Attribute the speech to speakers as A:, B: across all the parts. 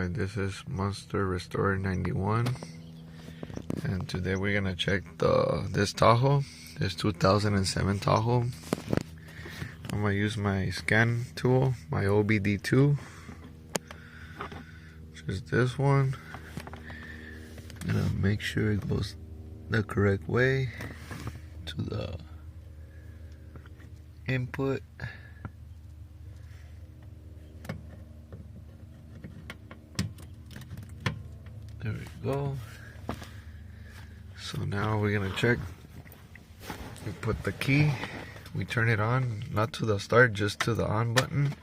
A: Alright, this is Monster Restorer 91, and today we're gonna check this Tahoe, this 2007 Tahoe. I'm gonna use my scan tool, my OBD2, which is this one. I'm gonna make sure it goes the correct way to the input. There we go. So now we're gonna check. We put the key, we turn it on, not to the start, just to the on button.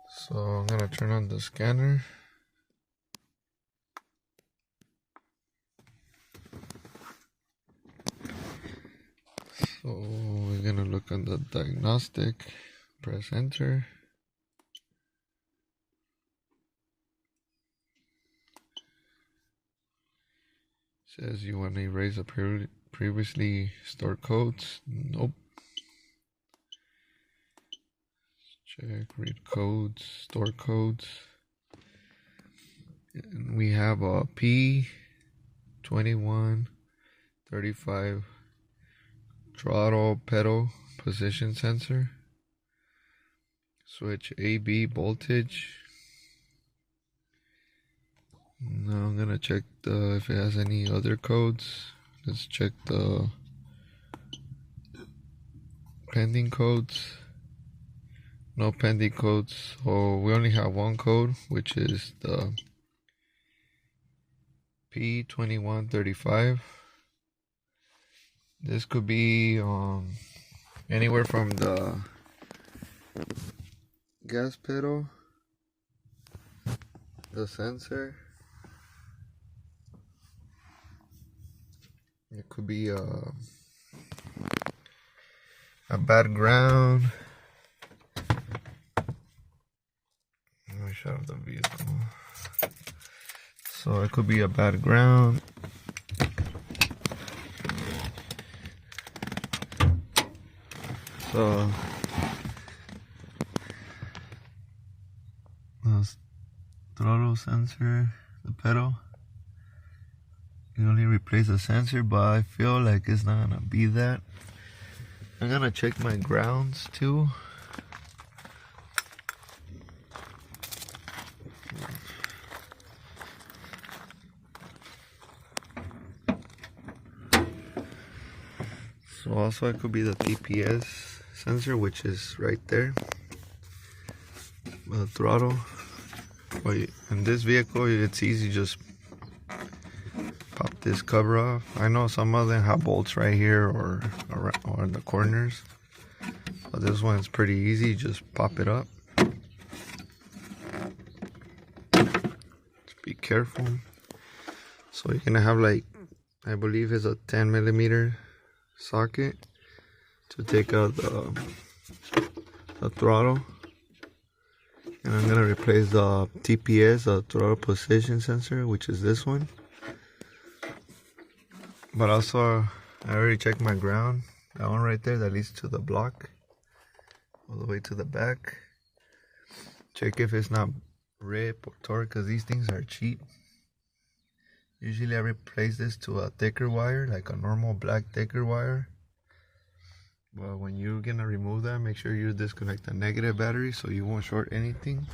A: So I'm gonna turn on the scanner. So we're gonna look on the diagnostic, press enter. Says you want to erase a previously stored codes. Nope. Check, read codes, store codes. And we have a P2135 throttle pedal position sensor. Switch AB voltage. Now I'm gonna check if it has any other codes. Let's check the pending codes. No pending codes, so we only have one code, which is the P2135. This could be anywhere from the gas pedal, the sensor. It could be a bad ground. Let me shut off the vehicle. So it could be a bad ground. So the throttle sensor, the pedal. You only replace the sensor, but I feel like it's not gonna be that. I'm gonna check my grounds too. So also it could be the TPS sensor, which is right there. The throttle. But in this vehicle, it's easy, just pop this cover off. I know some of them have bolts right here or in the corners, but this one's pretty easy. Just pop it up. Just be careful. So you're gonna have, like, I believe it's a 10mm socket to take out the throttle. And I'm gonna replace the TPS, the throttle position sensor, which is this one. But also, I already checked my ground. That one right there that leads to the block, all the way to the back. Check if it's not ripped or torn, because these things are cheap. Usually I replace this to a thicker wire, like a normal black thicker wire. But when you're gonna remove that, make sure you disconnect the negative battery so you won't short anything.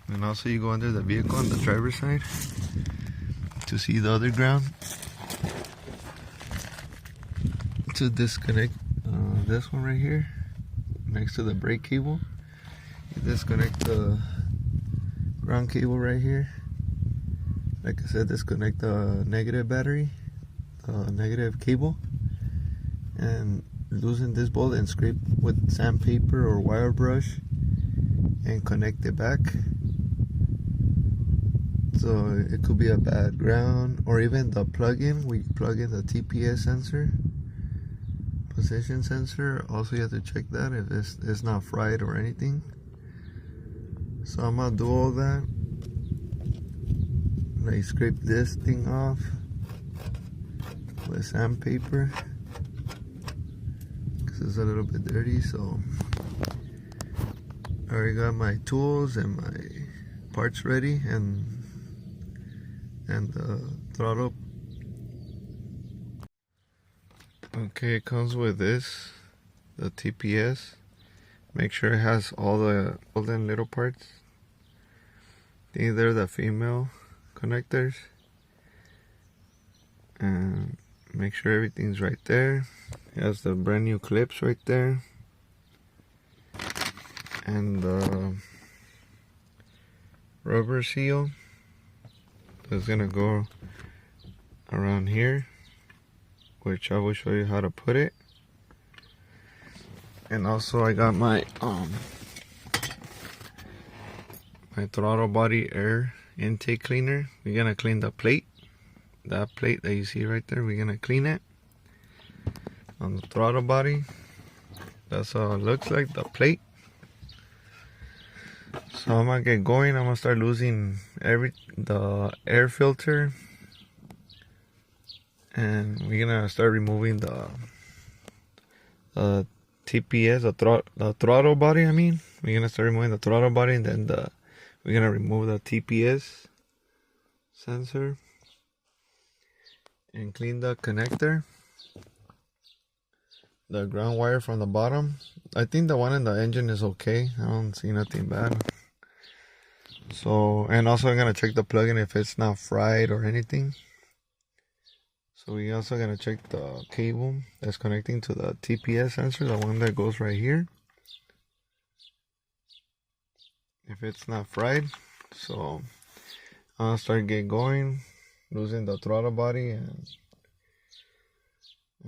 A: And also you go under the vehicle on the driver's side to see the other ground. To disconnect this one right here, next to the brake cable. You disconnect the ground cable right here. Like I said, disconnect the negative battery, the negative cable, and loosen this bolt and scrape with sandpaper or wire brush and connect it back. So it could be a bad ground, or even the plug-in. We plug in the TPS sensor, position sensor. Also you have to check that if it's not fried or anything. So I'm gonna do all that. Like, scrape this thing off, with sandpaper because it's a little bit dirty. So I already got my tools and my parts ready, and the throttle. Okay, it comes with this, the TPS. Make sure it has all the golden little parts. I think they're the female connectors. And make sure everything's right there. It has the brand new clips right there. And the rubber seal is gonna go around here, which I will show you how to put it. And also I got my my throttle body air intake cleaner. We're gonna clean the plate. That plate that you see right there, we're gonna clean it on the throttle body. That's how it looks like, the plate. So I'm gonna get going. I'm gonna start losing the air filter, and we're gonna start removing the TPS, the throttle body. We're gonna start removing the throttle body, and then we're gonna remove the TPS sensor and clean the connector, the ground wire from the bottom. I think the one in the engine is okay. I don't see nothing bad. So, and also I'm gonna check the plug-in if it's not fried or anything. So we also gonna check the cable that's connecting to the TPS sensor, the one that goes right here, if it's not fried. So I'll start getting going, losing the throttle body, and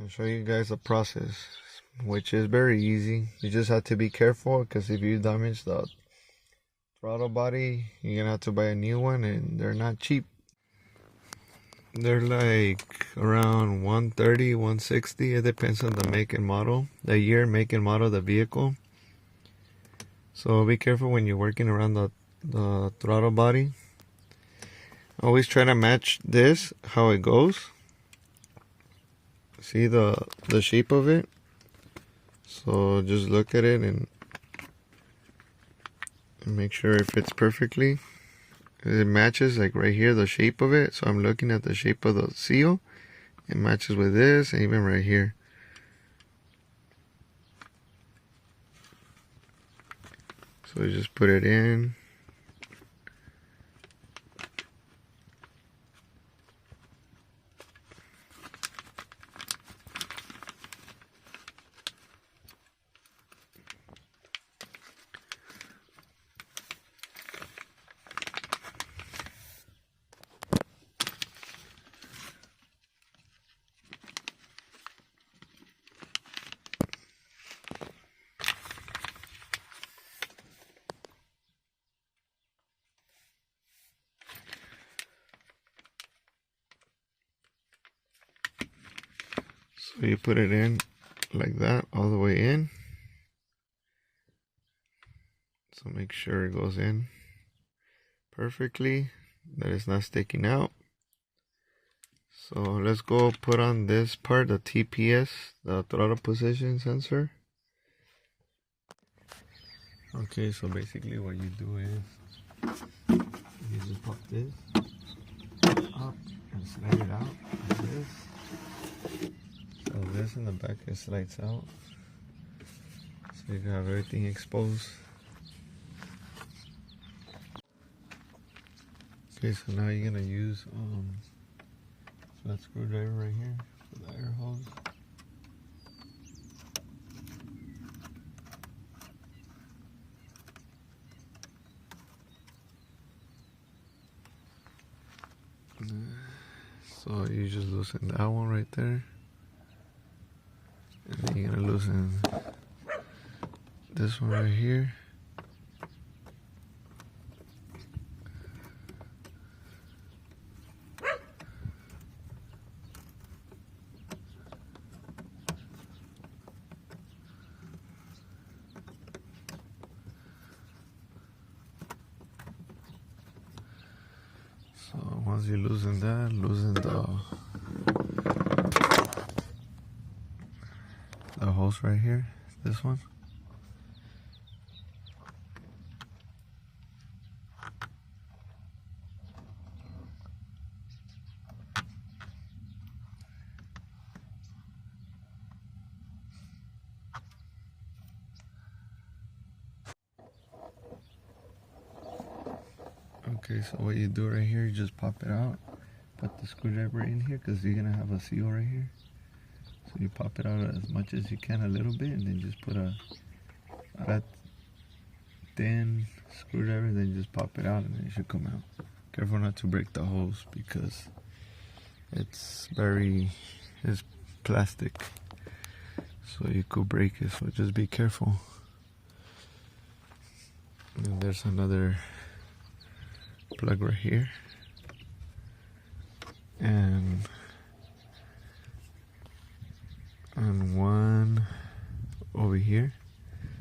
A: show you guys the process, which is very easy. You just have to be careful, because if you damage the throttle body, you're gonna have to buy a new one, and they're not cheap. They're like around 130, 160. It depends on the make and model, the year, make and model of the vehicle. So be careful when you're working around the throttle body. Always try to match this, how it goes. See the shape of it? So just look at it and make sure it fits perfectly. It matches, like right here, the shape of it. So I'm looking at the shape of the seal. It matches with this, and even right here. So you just put it in. So you put it in like that, all the way in. So make sure it goes in perfectly, that it's not sticking out. So let's go put on this part, the TPS, the throttle position sensor. Okay, so basically what you do is you just pop this up and slide it out like this. So this in the back, it slides out, so you can have everything exposed. Okay, so now you're gonna use that screwdriver right here for the air hose. So you just loosen that one right there, and then you're gonna loosen this one right here. So once you loosen that, loosen the hose right here, this one. Okay, so what you do right here, you just pop it out, put the screwdriver in here because you're gonna have a seal right here. So you pop it out as much as you can, a little bit, and then just put a thin screwdriver, then just pop it out and it should come out. Careful not to break the hose because it's plastic, so you could break it, so just be careful. And there's another plug right here, and one over here.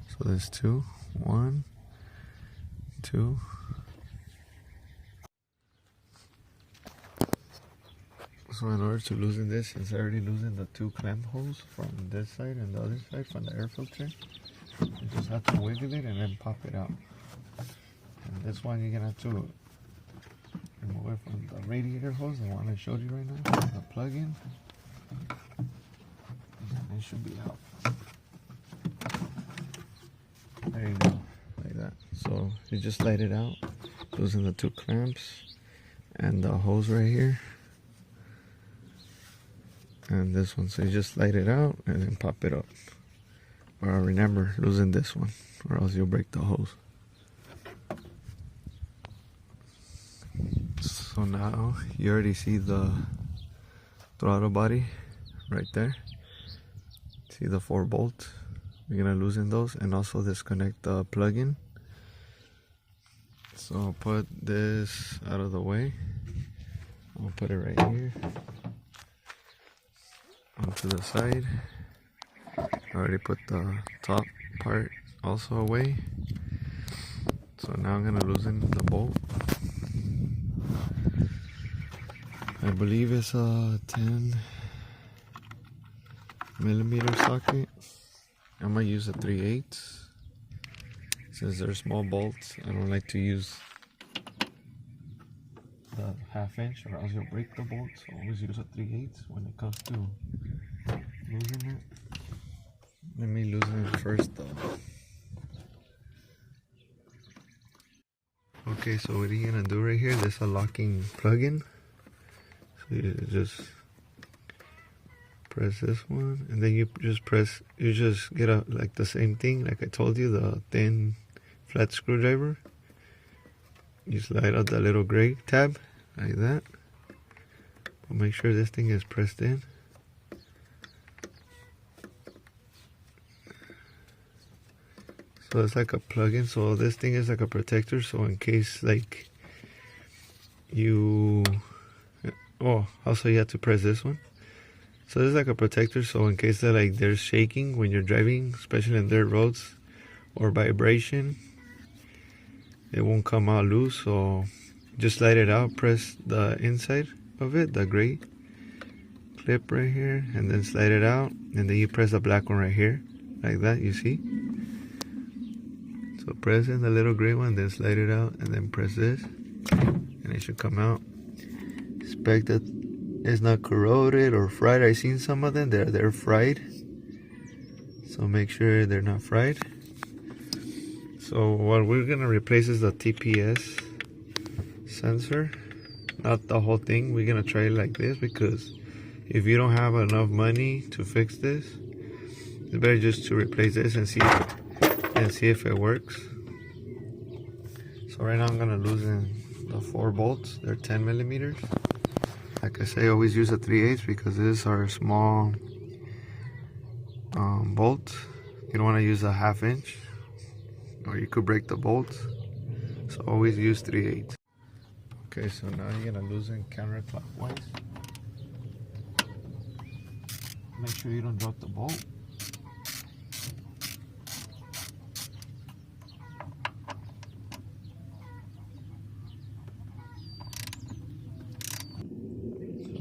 A: So there's two. 1, 2. So in order to loosen this, since I already loosened the 2 clamp holes from this side and the other side from the air filter, you just have to wiggle it and then pop it out. And this one you're gonna have to remove it from the radiator hose, the one I showed you right now, the plug-in. It should be out. There you go, like that. So you just slide it out, loosen the 2 clamps and the hose right here, and this one. So you just slide it out and then pop it up. Or remember, loosen this one, or else you'll break the hose. So now you already see the throttle body right there. See the 4 bolts? We're gonna loosen those and also disconnect the plug-in. So I'll put this out of the way. I'll put it right here onto the side. I already put the top part also away. So now I'm gonna loosen the bolt. I believe it's a 10mm socket. I'm gonna use a 3/8. Since they're small bolts, I don't like to use the 1/2 inch or else you'll break the bolt. So always use a 3/8 when it comes to loosening it. Let me loosen it first though. Okay, so what are you gonna do right here? This is a locking plug-in. So you just press this one, and then you just get a, like the same thing like I told you, the thin flat screwdriver. You slide out the little gray tab like that, but make sure this thing is pressed in. So it's like a plug-in, so this thing is like a protector, so in case like also you have to press this one. So this is like a protector, so in case that like there's shaking when you're driving, especially in dirt roads, or vibration, it won't come out loose. So just slide it out, press the inside of it, the gray clip right here, and then slide it out, and then you press the black one right here, like that, you see? So press in the little gray one, then slide it out, and then press this, and it should come out. Expect that it's not corroded or fried. I've seen some of them, they're fried, so make sure they're not fried. So what we're gonna replace is the TPS sensor, not the whole thing. We're gonna try it like this, because if you don't have enough money to fix this, it's better just to replace this and see if it works. So right now I'm gonna loosen the 4 bolts. They're 10mm. Like I say, always use a 3/8 because this is our small bolt. You don't want to use a 1/2 inch, or you could break the bolts. So always use 3/8. Okay, so now you're gonna loosen counterclockwise. Make sure you don't drop the bolt.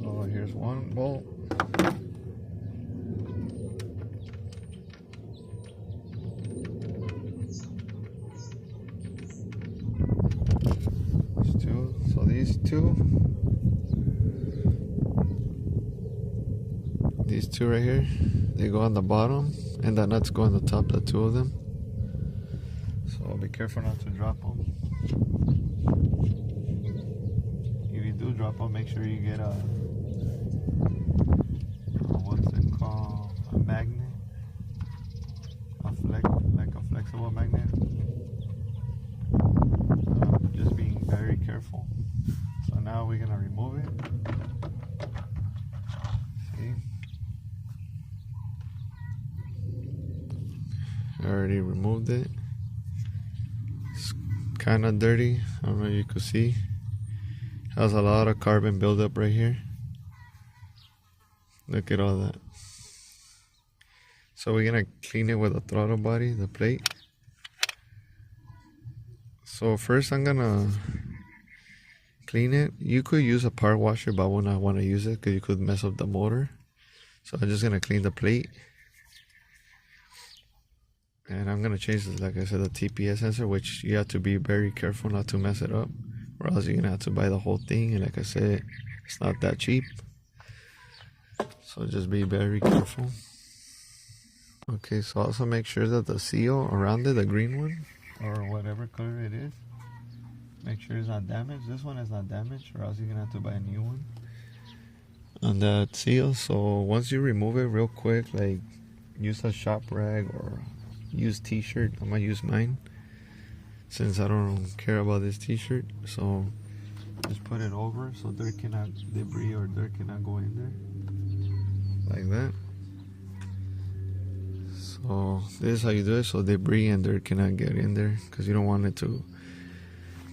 A: So here's one bolt. these two right here, they go on the bottom, and the nuts go on the top, the two of them. So be careful not to drop them. If you do drop them, make sure you get a what's it called? A magnet, like a flexible magnet. Just being very careful. So now we're gonna remove it. See? I already removed it. It's kind of dirty. I don't know if you could see. Has a lot of carbon buildup right here. Look at all that. So we're gonna clean it with the throttle body, the plate. So first I'm gonna clean it. You could use a part washer, but I would not want to use it because you could mess up the motor. So I'm just gonna clean the plate. And I'm gonna change, like I said, the TPS sensor, which you have to be very careful not to mess it up, or else you're gonna have to buy the whole thing. And like I said, it's not that cheap. So just be very careful. Okay, so also make sure that the seal around it, the green one, or whatever color it is, make sure it's not damaged. This one is not damaged, or else you're gonna have to buy a new one on that seal. So once you remove it real quick, like use a shop rag or use t-shirt. I'm gonna use mine since I don't care about this t-shirt. So just put it over so debris or dirt cannot go in there, like that. So this is how you do it, so debris and dirt cannot get in there, because you don't want it to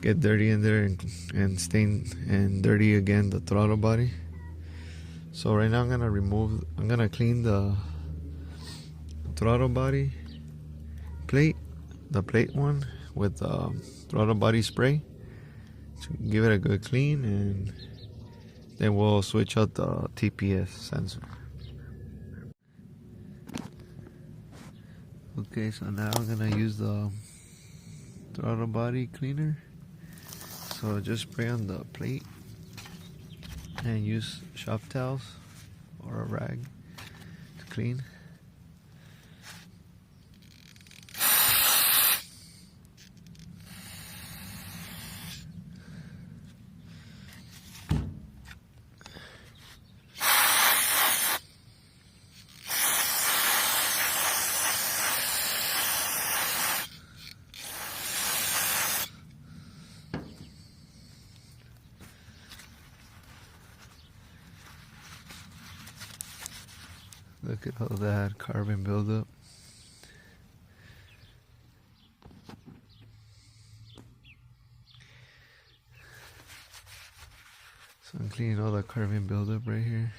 A: get dirty in there and stain and dirty again the throttle body. So right now I'm gonna clean the throttle body plate, the plate one, with throttle body spray to give it a good clean, and then we'll switch out the TPS sensor. Okay, so now I'm gonna use the throttle body cleaner. So just spray on the plate and use shop towels or a rag to clean. Look at all that carbon buildup. So I'm cleaning all the carbon buildup right here.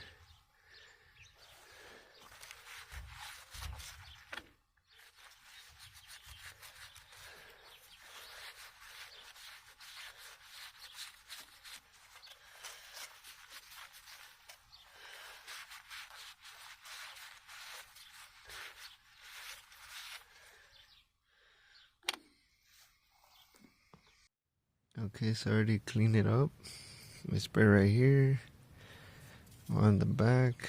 A: Okay, so I already cleaned it up. Let me spray right here on the back.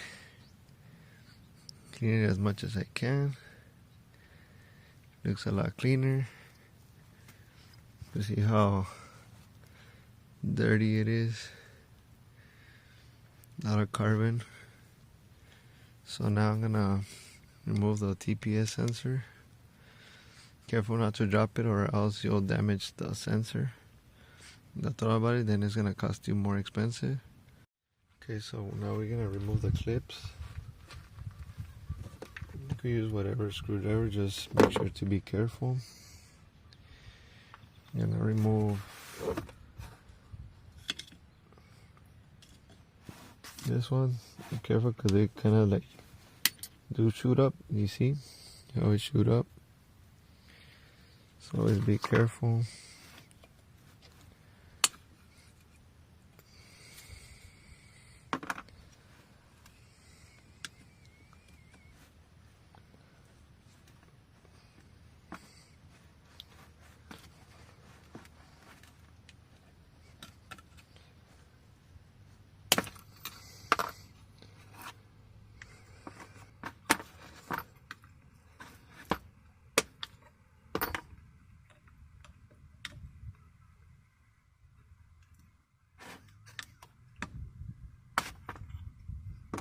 A: Clean it as much as I can. Looks a lot cleaner. You see how dirty it is. A lot of carbon. So now I'm gonna remove the TPS sensor. Careful not to drop it, or else you'll damage the sensor, the throttle body, then it's gonna cost you more expensive. Okay, so now we're gonna remove the clips. You can use whatever screwdriver, just make sure to be careful. I'm gonna remove this one. Be careful, because they kind of like do shoot up. You see how it shoot up? So always be careful.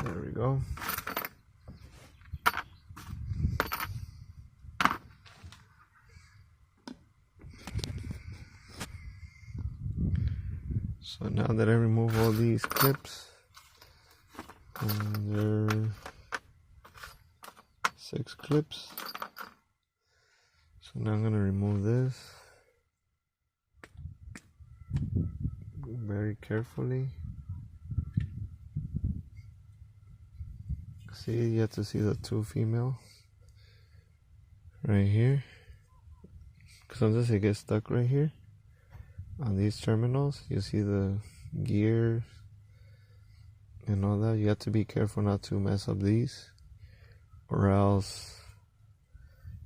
A: There we go. So now that I remove all these clips, and there are 6 clips. So now I'm gonna remove this very carefully. See, you have to see the 2 female right here. Sometimes it gets stuck right here on these terminals. You see the gear and all that. You have to be careful not to mess up these, or else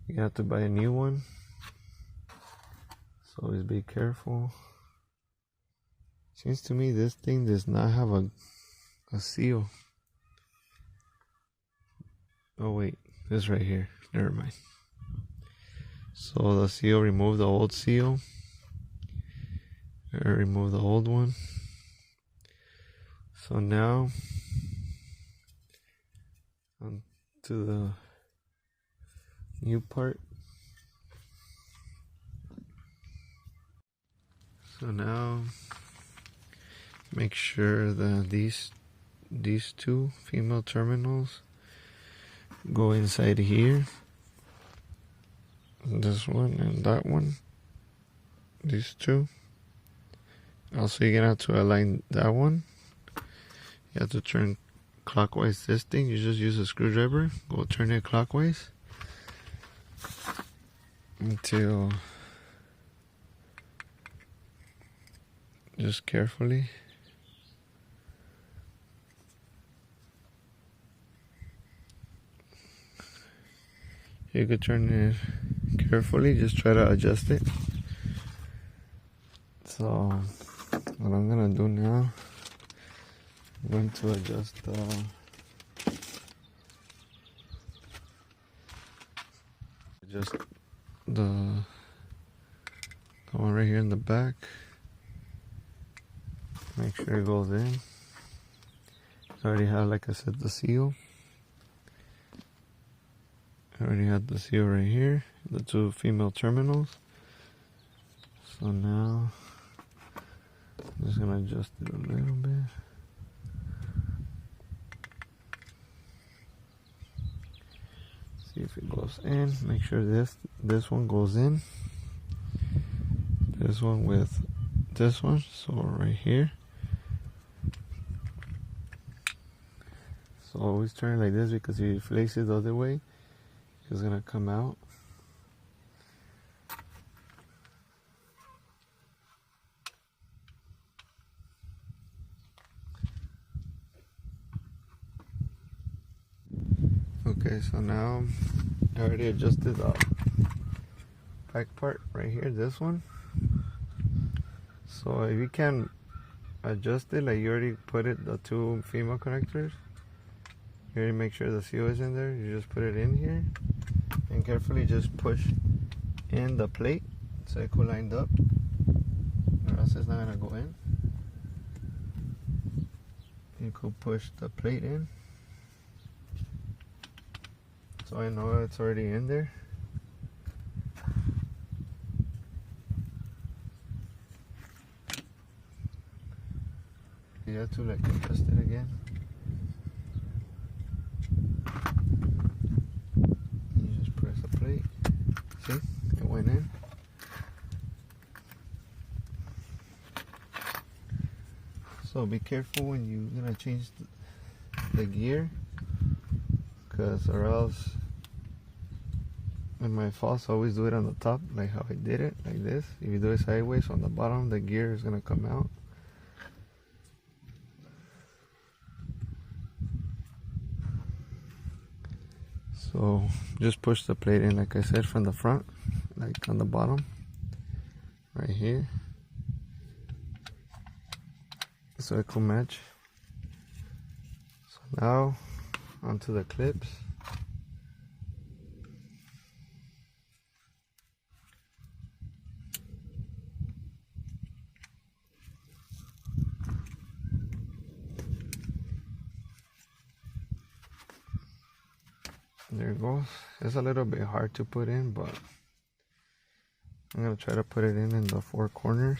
A: you have to buy a new one. So always be careful. Seems to me this thing does not have a seal. Oh wait, this right here. Never mind. So the seal, remove the old seal. I remove the old one. So now on to the new part. So now make sure that these 2 female terminals go inside here. This one and that one. These 2. Also, you're gonna have to align that one. You have to turn clockwise this thing. You just use a screwdriver. Go turn it clockwise until, just carefully. You could turn it carefully, just try to adjust it. So what I'm gonna do now, I'm going to adjust the one right here in the back. Make sure it goes in. I already have, like I said, the seal. I already had the seal right here, the 2 female terminals. So now I'm just gonna adjust it a little bit. See if it goes in. Make sure this one goes in. This one with this one. So right here. So always turn it like this, because if you place it the other way, it's gonna come out. Okay, so now I already adjusted the back part right here, this one. So if you can adjust it, like you already put it, the 2 female connectors, you already make sure the seal is in there. You just put it in here and carefully just push in the plate so it could line up, or else it's not gonna go in. You could push the plate in, so I know it's already in there. You have to like adjust it again. You just press the plate. See, it went in. So be careful when you're gonna change the gear, because or else, in my faults, I always do it on the top, like how I did it, like this. If you do it sideways, on the bottom, the gear is gonna come out. So just push the plate in, like I said, from the front, like on the bottom, right here, so it could match. So now onto the clips. There it goes. It's a little bit hard to put in, but I'm gonna try to put it in the four corners.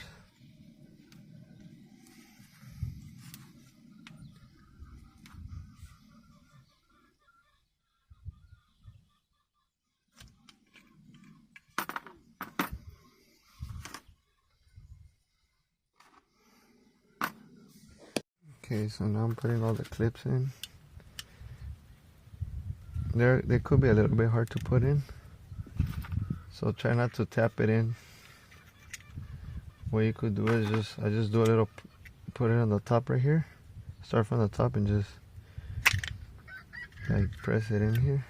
A: Okay, so now I'm putting all the clips in. They could be a little bit hard to put in, so try not to tap it in. What you could do is I just do a little, put it on the top right here. Start from the top and just like press it in here.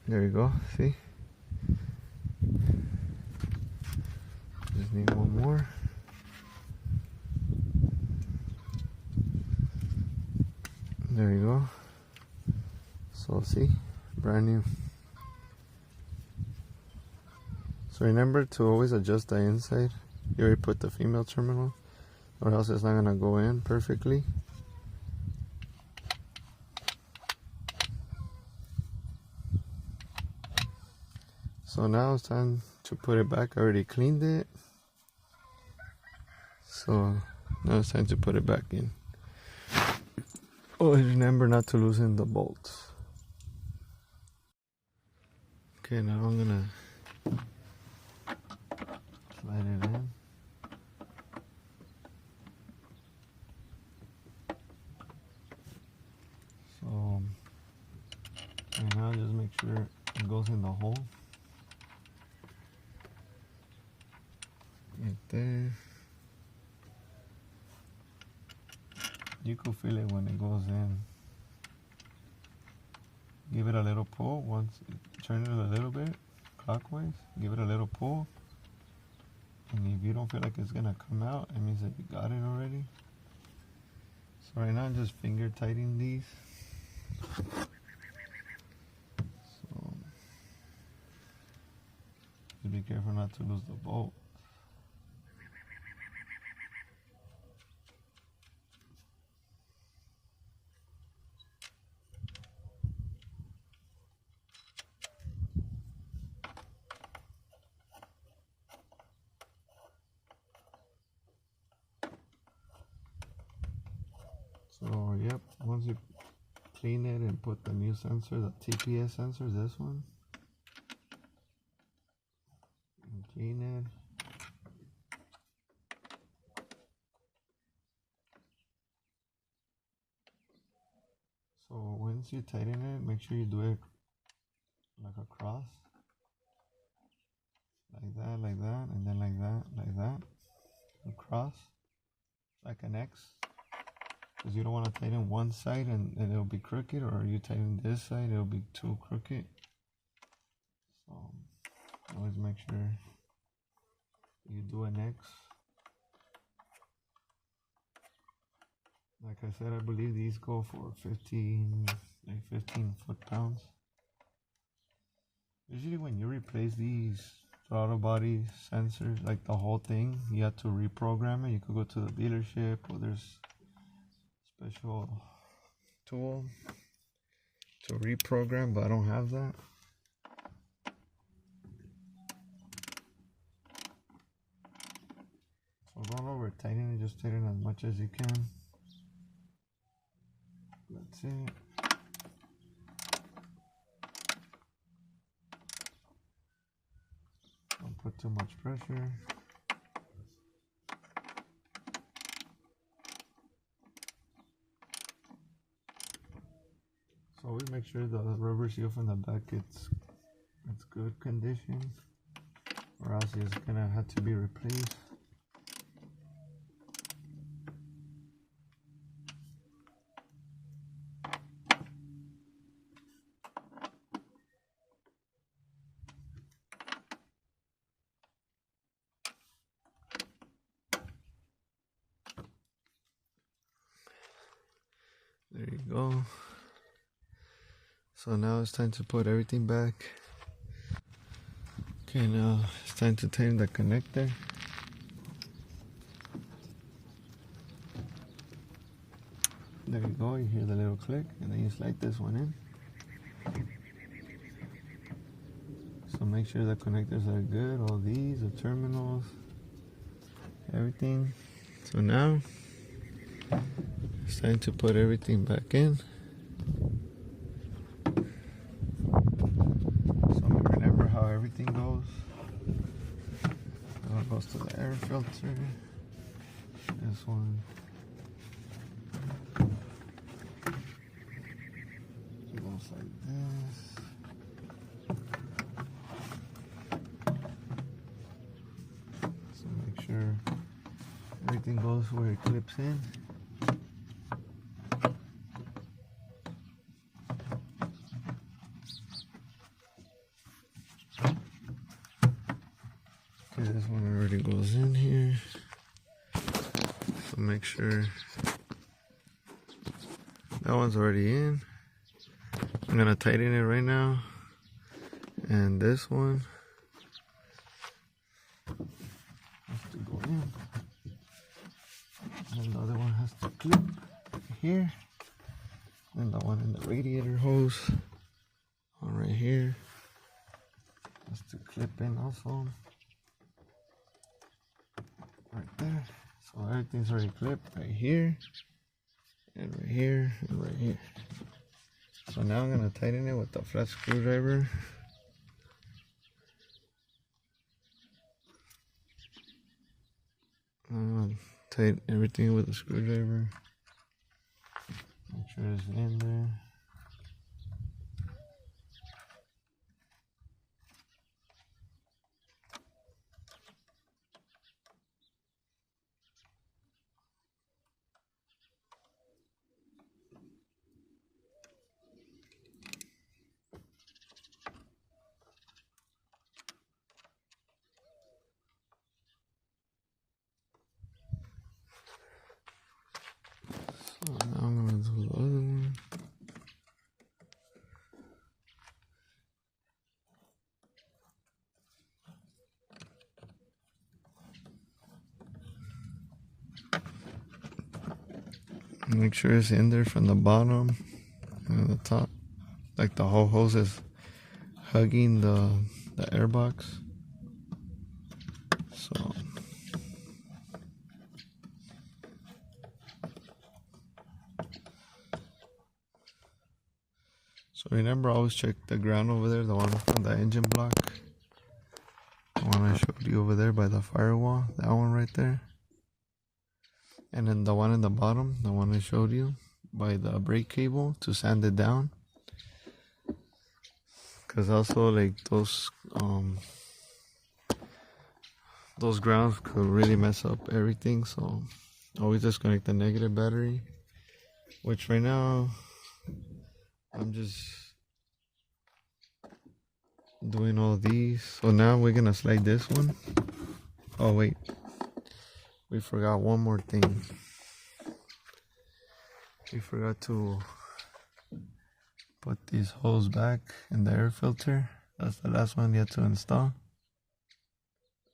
A: There you go, see? Just need one more. There you go. So see, brand new. So remember to always adjust the inside. You already put the female terminal, or else it's not gonna go in perfectly. So now it's time to put it back. I already cleaned it. So now it's time to put it back in. Always remember not to loosen the bolts. Okay, now I'm gonna slide it in. So, and now just make sure it goes in the hole. Right there. You could feel it when it goes in. Give it a little pull. Once, turn it a little bit clockwise. Give it a little pull. And if you don't feel like it's gonna come out, it means that you got it already. So right now I'm just finger tightening these. So just be careful not to lose the bolt. So yep, once you clean it and put the new sensor, the TPS sensor, this one, and clean it. So once you tighten it, make sure you do it like a cross, like that, and then like that, across, like an X. Because you don't want to tighten one side and it'll be crooked, or you tighten this side, it'll be too crooked. So always make sure you do an X. Like I said, I believe these go for 15 foot-pounds. Usually when you replace these throttle body sensors, like the whole thing, you have to reprogram it. You could go to the dealership, or there's special tool to reprogram, but I don't have that. So don't over tighten it, just tighten as much as you can. That's it. Don't put too much pressure. So always make sure the rubber seal from the back it's good condition, or else it's gonna have to be replaced. There you go. So now it's time to put everything back. Okay, now it's time to tighten the connector. There you go, you hear the little click, and then you slide this one in. So make sure the connectors are good, all these, the terminals, everything. So now, it's time to put everything back in. So remember how everything goes. It goes to the air filter. This one. Goes like this. So make sure everything goes where it clips in. Okay, this one already goes in here. So make sure that one's already in. I'm gonna tighten it right now. And this one has to go in. And the other one has to clip here. And the one in the radiator hose, one right here, has to clip in also. Right there. So everything's already clipped right here, and right here, and right here. So now I'm gonna tighten it with the flat screwdriver. Tighten everything with a screwdriver. Make sure it's in there. So now I'm gonna do the other one. Make sure it's in there from the bottom and the top, like the whole hose is hugging the air box. So remember, always check the ground over there, the one from the engine block, the one I showed you over there by the firewall, that one right there. And then the one in the bottom, the one I showed you by the brake cable to sand it down. Because also like those grounds could really mess up everything. So always disconnect the negative battery, which right now I'm just doing all these. So now we're gonna slide this one. Oh wait, we forgot one more thing. We forgot to put these holes back in the air filter. That's the last one you have to install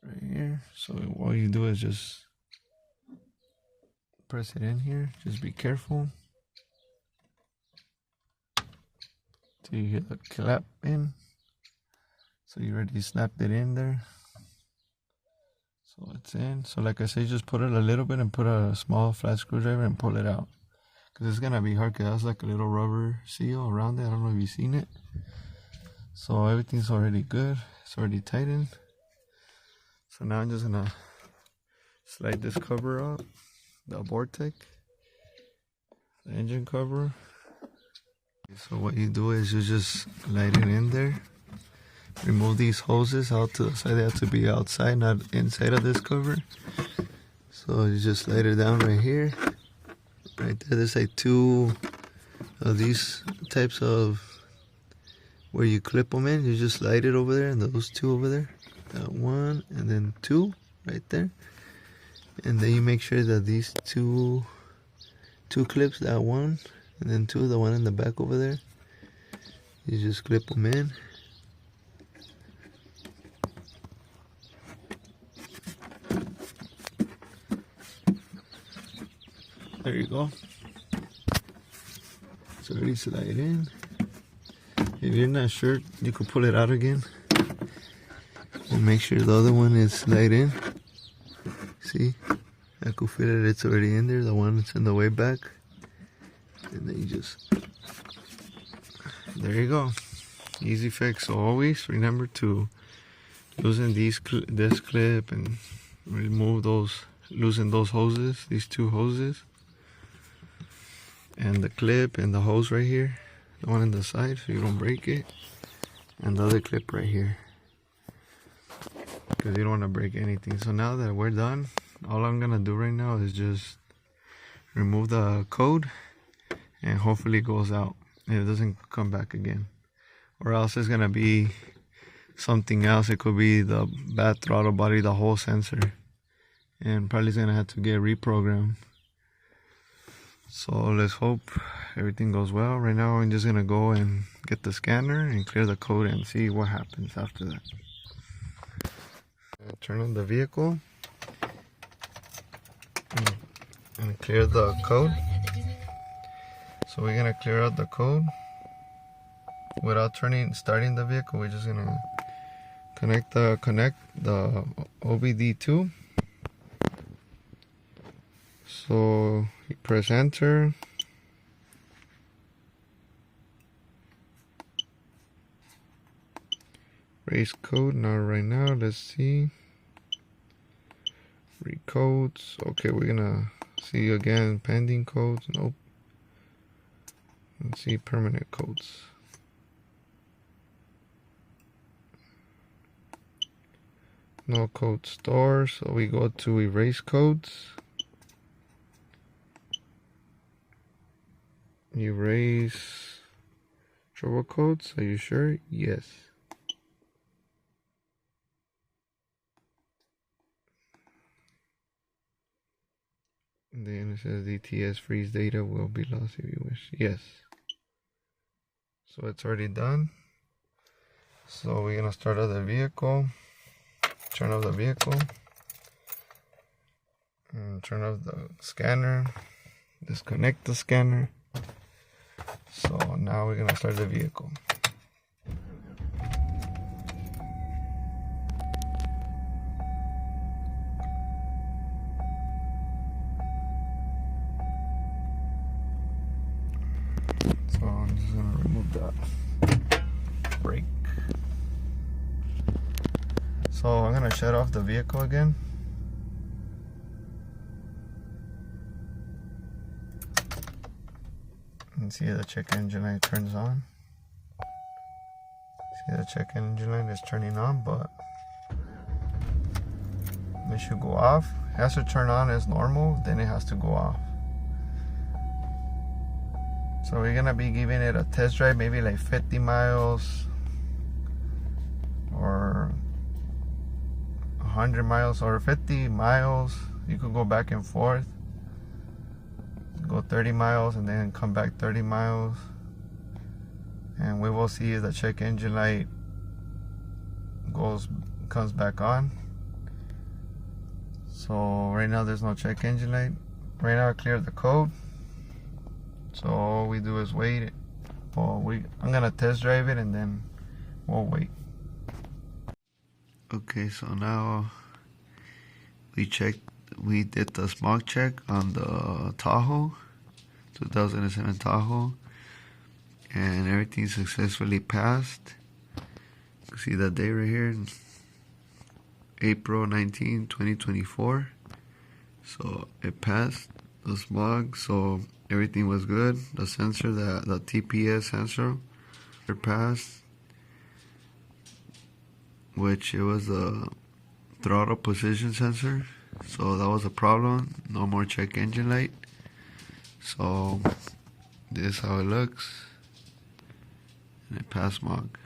A: right here. So all you do is just press it in here. Just be careful till you hear the clap in. So you already snapped it in there. So it's in. So like I said, just put it a little bit and put a small flat screwdriver and pull it out. Because it's going to be hard because that's like a little rubber seal around it. I don't know if you've seen it. So everything's already good. It's already tightened. So now I'm just going to slide this cover up. The Vortec. The engine cover. So what you do is you just light it in there. Remove these hoses out to the side. They have to be outside, not inside of this cover. So you just slide it down right here. Right there, there's like two of these types of where you clip them in. You just slide it over there, and those two over there. That one, and then two right there. And then you make sure that these two clips, that one, and then two, the one in the back over there. You just clip them in. There you go. It's already slide in. If you're not sure, you can pull it out again and make sure the other one is slide in. See, I could feel it, it's already in there, the one that's in the way back. And then you just, there you go, easy fix. So always remember to loosen this clip and remove those, loosen those hoses, these two hoses, and the clip and the hose right here, the one on the side so you don't break it, and the other clip right here, because you don't want to break anything. So now that we're done, all I'm gonna do right now is just remove the code, and hopefully it goes out and it doesn't come back again, or else it's gonna be something else. It could be the bad throttle body, the whole sensor, and probably is gonna have to get reprogrammed. So let's hope everything goes well. Right now I'm just gonna go and get the scanner and clear the code and see what happens after that. Turn on the vehicle and clear the code. So we're gonna clear out the code without starting the vehicle. We're just gonna connect the OBD2. So you press enter. Raise code, not right now. Let's see. Recodes. Okay, we're gonna see again pending codes. Nope. Let's see permanent codes. No code store, so we go to erase codes. Erase trouble codes. Are you sure? Yes. And then it says DTS freeze data will be lost if you wish. Yes. So it's already done. So we're gonna start up the vehicle, turn off the vehicle, and turn off the scanner, disconnect the scanner. So now we're gonna start the vehicle. So I'm just gonna remove that brake. So I'm gonna shut off the vehicle again. And see the check engine light turns on. See the check engine light is turning on, but it should go off. It has to turn on as normal, then it has to go off. So we're gonna be giving it a test drive, maybe like 50 miles or 100 miles or 50 miles. You could go back and forth. Go 30 miles and then come back 30 miles, and we will see if the check engine light comes back on. So right now there's no check engine light. Right now I cleared the code, so all we do is wait. I'm gonna test drive it and then we'll wait. Okay, so now we did the smog check on the Tahoe, 2007 Tahoe, and everything successfully passed. You can see that day right here, April 19, 2024. So it passed the smog, so everything was good. The sensor, the TPS sensor, it passed, which it was the throttle position sensor. So that was a problem. No more check engine light. So this is how it looks, and it passed smog.